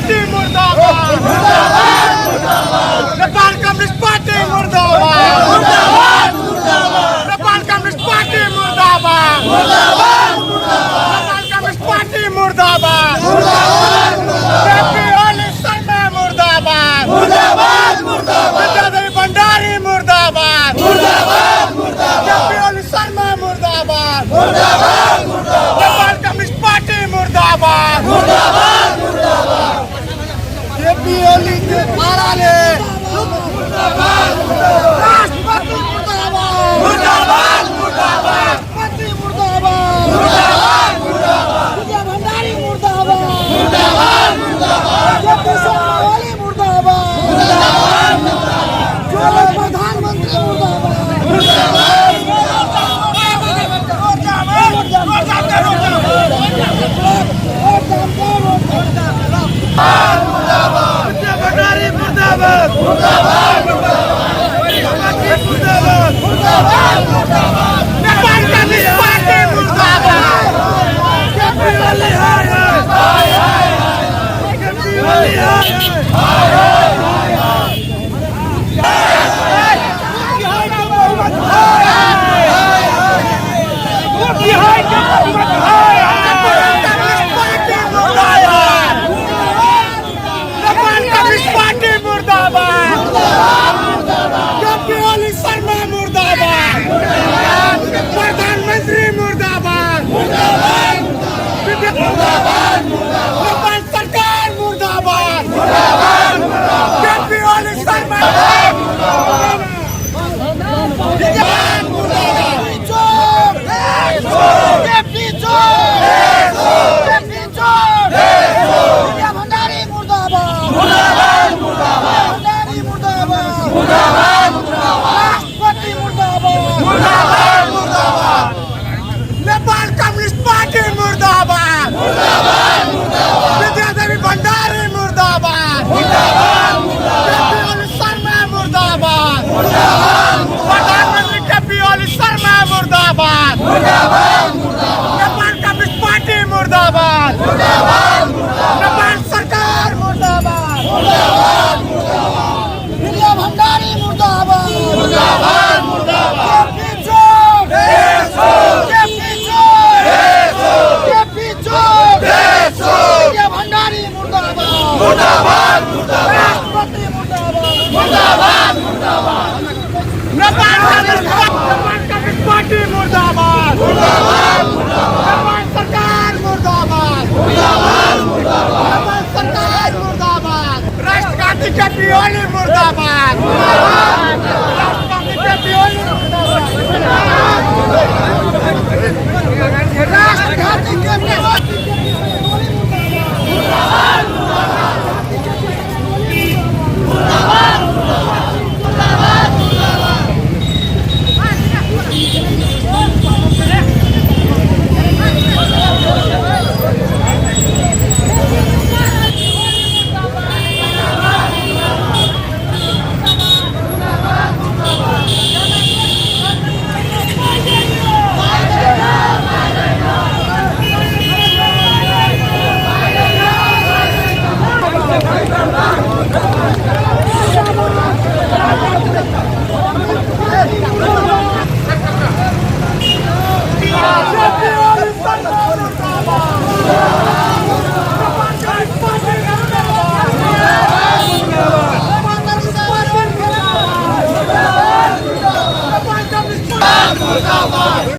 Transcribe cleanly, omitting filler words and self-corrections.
Party मुर्दाबाद, Nepal communist party मुर्दाबाद, Nepal communist party मुर्दाबाद, नेपाल कम्युनिस्ट पार्टी मुर्दाबाद, केपी ओली शर्मा मुर्दाबाद, विद्यादेवी भण्डारी मुर्दाबाद, केपी ओली शर्मा मुर्दाबाद, नेपाल कम्युनिस्ट पार्टी मुर्दाबाद, केपी ओली के पाराले राष्ट्रपति मुर्दाबाद, मंत्री मुर्दाबाद, विजय भण्डारी मुर्दाबाद, केपी शर्मा ओली मुर्दाबाद, जो प्रधानमंत्री प्रधानमंत्री मुर्दाबाद, नेपाल सरकार मुर्दाबाद, केपी ओली शर्मा केपी भण्डारी मुर्दाबाद, राष्ट्रपति मुर्दाबाद, नेपाल कम्युनिस्ट पार्टी मुर्दाबाद, विद्यादेवी भण्डारी मुर्दाबाद, केपी ओली शर्मा मुर्दाबाद, प्रधानमंत्री केपी ओली शर्मा मुर्दाबाद, नेपाल कम्युनिस्ट पार्टी मुर्दाबाद, नेपाल सरकार मुर्दाबाद, विजय भण्डारी मुर्दाबाद, नेपाल कम्युनिस्ट पार्टी मुर्दाबाद, नेपाल सरकार मुर्दाबाद, नेपाल सरकार मुर्दाबाद, राष्ट्रघाती केपी ओली मुर्दाबाद।